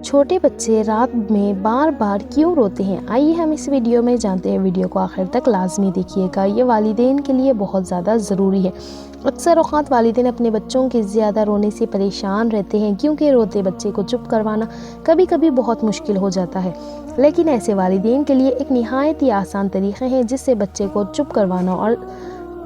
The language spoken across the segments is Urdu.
چھوٹے بچے رات میں بار بار کیوں روتے ہیں؟ آئیے ہم اس ویڈیو میں جانتے ہیں۔ ویڈیو کو آخر تک لازمی دیکھیے گا، یہ والدین کے لیے بہت زیادہ ضروری ہے۔ اکثر اوقات والدین اپنے بچوں کے زیادہ رونے سے پریشان رہتے ہیں، کیونکہ روتے بچے کو چپ کروانا کبھی کبھی بہت مشکل ہو جاتا ہے۔ لیکن ایسے والدین کے لیے ایک نہایت ہی آسان طریقے ہیں جس سے بچے کو چپ کروانا اور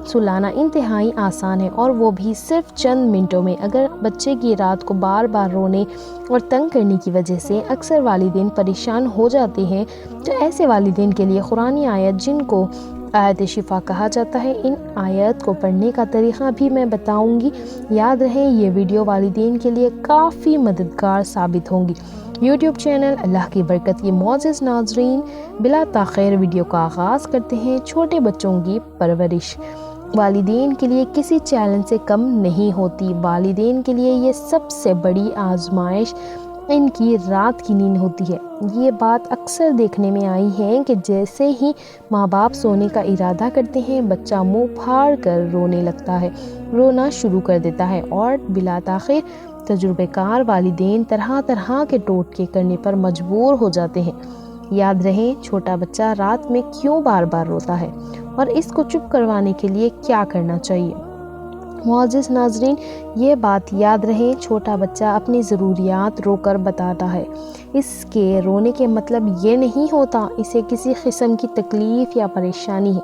سلانا انتہائی آسان ہے، اور وہ بھی صرف چند منٹوں میں۔ اگر بچے کی رات کو بار بار رونے اور تنگ کرنے کی وجہ سے اکثر والدین پریشان ہو جاتے ہیں، تو ایسے والدین کے لیے قرآنی آیت، جن کو آیت شفا کہا جاتا ہے، ان آیت کو پڑھنے کا طریقہ بھی میں بتاؤں گی۔ یاد رہے یہ ویڈیو والدین کے لیے کافی مددگار ثابت ہوں گی۔ یوٹیوب چینل اللہ کی برکت کے معزز ناظرین، بلا تاخیر ویڈیو کا آغاز کرتے ہیں۔ چھوٹے بچوں کی پرورش والدین کے لیے کسی چیلنج سے کم نہیں ہوتی۔ والدین کے لیے یہ سب سے بڑی آزمائش ان کی رات کی نیند ہوتی ہے۔ یہ بات اکثر دیکھنے میں آئی ہے کہ جیسے ہی ماں باپ سونے کا ارادہ کرتے ہیں، بچہ منہ پھاڑ کر رونے لگتا ہے، رونا شروع کر دیتا ہے، اور بلا تاخیر تجربہ کار والدین طرح طرح کے ٹوٹکے کرنے پر مجبور ہو جاتے ہیں۔ یاد رہے چھوٹا بچہ رات میں کیوں بار بار روتا ہے، اور اس کو چپ کروانے کے لیے کیا کرنا چاہیے۔ معزز ناظرین، یہ بات یاد رہے چھوٹا بچہ اپنی ضروریات رو کر بتاتا ہے۔ اس کے رونے کے مطلب یہ نہیں ہوتا اسے کسی قسم کی تکلیف یا پریشانی ہے،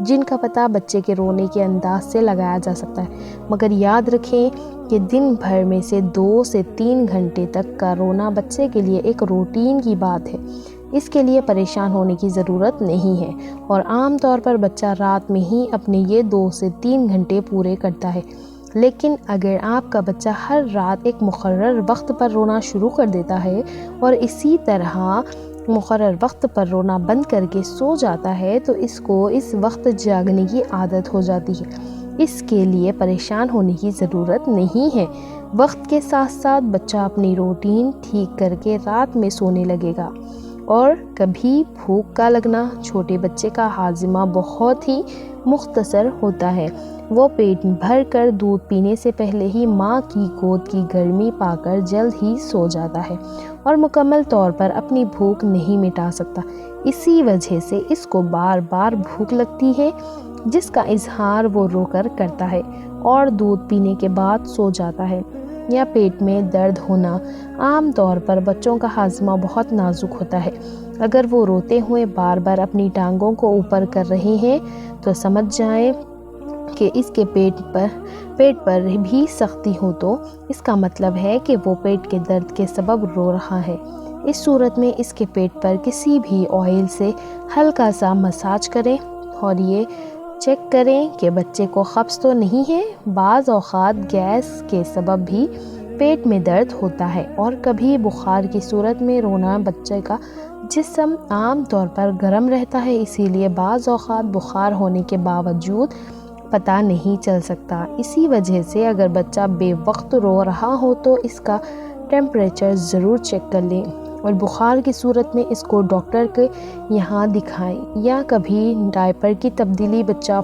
جن کا پتہ بچے کے رونے کے انداز سے لگایا جا سکتا ہے۔ مگر یاد رکھیں کہ دن بھر میں سے 2 سے 3 گھنٹے تک کا رونا بچے کے لیے ایک روٹین کی بات ہے۔ اس کے لیے پریشان ہونے کی ضرورت نہیں ہے، اور عام طور پر بچہ رات میں ہی اپنے یہ 2 سے 3 گھنٹے پورے کرتا ہے۔ لیکن اگر آپ کا بچہ ہر رات ایک مقرر وقت پر رونا شروع کر دیتا ہے اور اسی طرح مقرر وقت پر رونا بند کر کے سو جاتا ہے، تو اس کو اس وقت جاگنے کی عادت ہو جاتی ہے۔ اس کے لیے پریشان ہونے کی ضرورت نہیں ہے۔ وقت کے ساتھ ساتھ بچہ اپنی روٹین ٹھیک کر کے رات میں سونے لگے گا۔ اور کبھی بھوک کا لگنا چھوٹے بچے کا ہاضمہ بہت ہی مختصر ہوتا ہے۔ وہ پیٹ بھر کر دودھ پینے سے پہلے ہی ماں کی گود کی گرمی پا کر جلد ہی سو جاتا ہے، اور مکمل طور پر اپنی بھوک نہیں مٹا سکتا۔ اسی وجہ سے اس کو بار بار بھوک لگتی ہے، جس کا اظہار وہ رو کر کرتا ہے، اور دودھ پینے کے بعد سو جاتا ہے۔ یا پیٹ میں درد ہونا۔ عام طور پر بچوں کا ہاضمہ بہت نازک ہوتا ہے۔ اگر وہ روتے ہوئے بار بار اپنی ٹانگوں کو اوپر کر رہے ہیں، تو سمجھ جائیں کہ اس کے پیٹ پر بھی سختی ہو، تو اس کا مطلب ہے کہ وہ پیٹ کے درد کے سبب رو رہا ہے۔ اس صورت میں اس کے پیٹ پر کسی بھی آئل سے ہلکا سا مساج کریں، اور یہ چیک کریں کہ بچے کو قبض تو نہیں ہے۔ بعض اوقات گیس کے سبب بھی پیٹ میں درد ہوتا ہے، اور کبھی بخار کی صورت میں رونا۔ بچے کا جسم عام طور پر گرم رہتا ہے، اسی لیے بعض اوقات بخار ہونے کے باوجود پتہ نہیں چل سکتا۔ اسی وجہ سے اگر بچہ بے وقت رو رہا ہو تو اس کا ٹیمپریچر ضرور چیک کر لیں، اور بخار کی صورت میں اس کو ڈاکٹر کے یہاں دکھائیں۔ یا کبھی ڈائپر کی تبدیلی بچہ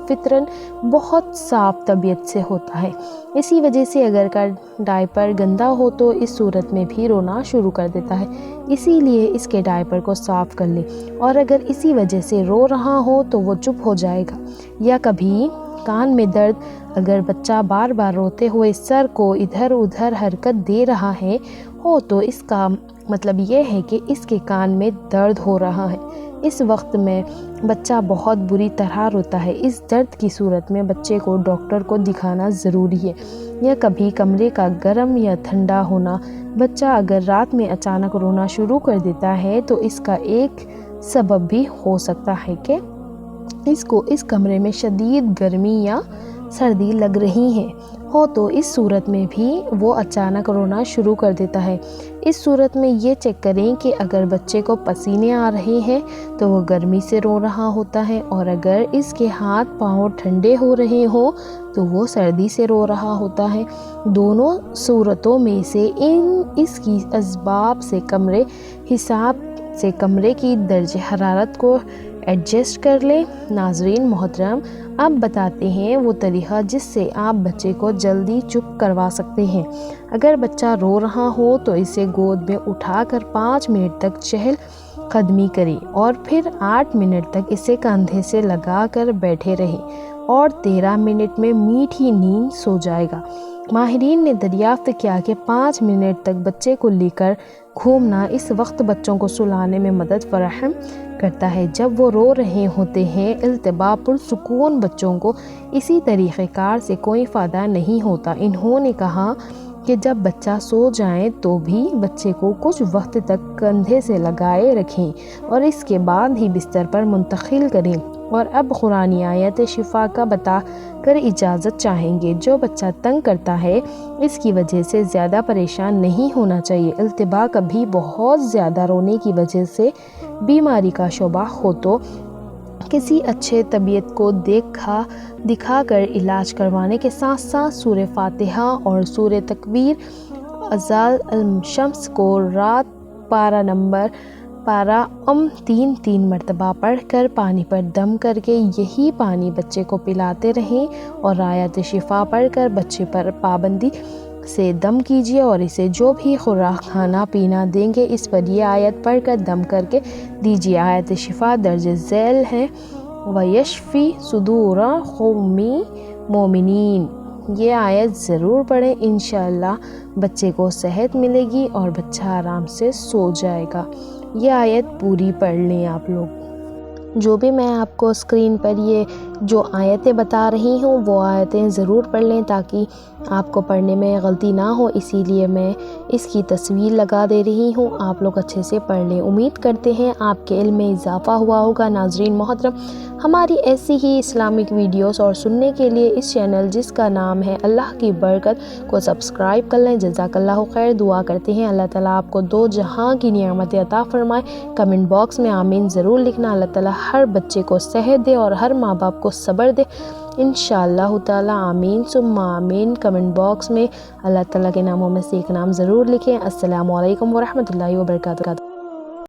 فطراً بہت صاف طبیعت سے ہوتا ہے، اسی وجہ سے اگر کا ڈائپر گندا ہو تو اس صورت میں بھی رونا شروع کر دیتا ہے، اسی لیے اس کے ڈائپر کو صاف کر لیں، اور اگر اسی وجہ سے رو رہا ہو تو وہ چپ ہو جائے گا۔ یا کبھی کان میں درد۔ اگر بچہ بار بار روتے ہوئے سر کو ادھر ادھر حرکت دے رہا ہو تو اس کا مطلب یہ ہے کہ اس کے کان میں درد ہو رہا ہے۔ اس وقت میں بچہ بہت بری طرح روتا ہے۔ اس درد کی صورت میں بچے کو ڈاکٹر کو دکھانا ضروری ہے۔ یا کبھی کمرے کا گرم یا ٹھنڈا ہونا۔ بچہ اگر رات میں اچانک رونا شروع کر دیتا ہے تو اس کا ایک سبب بھی ہو سکتا ہے کہ اس کو اس کمرے میں شدید گرمی یا سردی لگ رہی ہو، تو اس صورت میں بھی وہ اچانک رونا شروع کر دیتا ہے۔ اس صورت میں یہ چیک کریں کہ اگر بچے کو پسینے آ رہے ہیں تو وہ گرمی سے رو رہا ہوتا ہے، اور اگر اس کے ہاتھ پاؤں ٹھنڈے ہو رہے ہوں تو وہ سردی سے رو رہا ہوتا ہے۔ دونوں صورتوں میں سے اس کی اسباب سے حساب سے کمرے کی درجہ حرارت کو ایڈجسٹ کر لیں۔ ناظرین محترم، اب بتاتے ہیں وہ طریقہ جس سے آپ بچے کو جلدی چپ کروا سکتے ہیں۔ اگر بچہ رو رہا ہو تو اسے گود میں اٹھا کر 5 منٹ تک چہل قدمی کریں اور پھر 8 منٹ تک اسے کندھے سے لگا کر بیٹھے رہیں اور 13 منٹ میں میٹھی نیند سو جائے گا۔ ماہرین نے دریافت کیا کہ 5 منٹ تک بچے کو لے کر گھومنا اس وقت بچوں کو سلانے میں مدد فراہم کرتا ہے جب وہ رو رہے ہوتے ہیں۔ التبا پرسکون بچوں کو اسی طریقہ کار سے کوئی فائدہ نہیں ہوتا۔ انہوں نے کہا کہ جب بچہ سو جائے تو بھی بچے کو کچھ وقت تک کندھے سے لگائے رکھیں اور اس کے بعد ہی بستر پر منتقل کریں۔ اور اب قرآنی آیت شفا کا بتا کر اجازت چاہیں گے۔ جو بچہ تنگ کرتا ہے اس کی وجہ سے زیادہ پریشان نہیں ہونا چاہیے۔ التبا کبھی بہت زیادہ رونے کی وجہ سے بیماری کا شبہ ہو تو کسی اچھے طبیب کو دکھا کر علاج کروانے کے ساتھ ساتھ سورہ فاتحہ اور سورہ تکویر ازال الشمس کو رات پارہ 3 مرتبہ پڑھ کر پانی پر دم کر کے یہی پانی بچے کو پلاتے رہیں اور آیت شفا پڑھ کر بچے پر پابندی سے دم کیجیے اور اسے جو بھی خوراک کھانا پینا دیں گے اس پر یہ آیت پڑھ کر دم کر کے دیجیے۔ آیت شفا درج ذیل ہے وَيَشْفِي صُدُورَ قَوْمٍ مُؤْمِنِينَ۔ یہ آیت ضرور پڑھیں، انشاءاللہ بچے کو صحت ملے گی اور بچہ آرام سے سو جائے گا۔ یہ آیت پوری پڑھ لیں آپ لوگ۔ جو بھی میں آپ کو اسکرین پر یہ جو آیتیں بتا رہی ہوں وہ آیتیں ضرور پڑھ لیں تاکہ آپ کو پڑھنے میں غلطی نہ ہو، اسی لیے میں اس کی تصویر لگا دے رہی ہوں، آپ لوگ اچھے سے پڑھ لیں۔ امید کرتے ہیں آپ کے علم میں اضافہ ہوا ہوگا۔ ناظرین محترم، ہماری ایسی ہی اسلامک ویڈیوز اور سننے کے لیے اس چینل جس کا نام ہے اللہ کی برکت کو سبسکرائب کر لیں۔ جزاک اللہ خیر۔ دعا کرتے ہیں اللہ تعالیٰ آپ کو 2 جہاں کی نعمتیں عطا فرمائے۔ کمنٹ باکس میں آمین ضرور لکھنا۔ اللہ تعالیٰ ہر بچے کو صحت دے اور ہر ماں باپ کو صبر دے انشاءاللہ تعالیٰ، آمین ثم آمین۔ کمنٹ باکس میں اللہ تعالیٰ کے ناموں میں سے ایک نام ضرور لکھیں۔ السلام علیکم ورحمۃ اللہ وبرکاتہ۔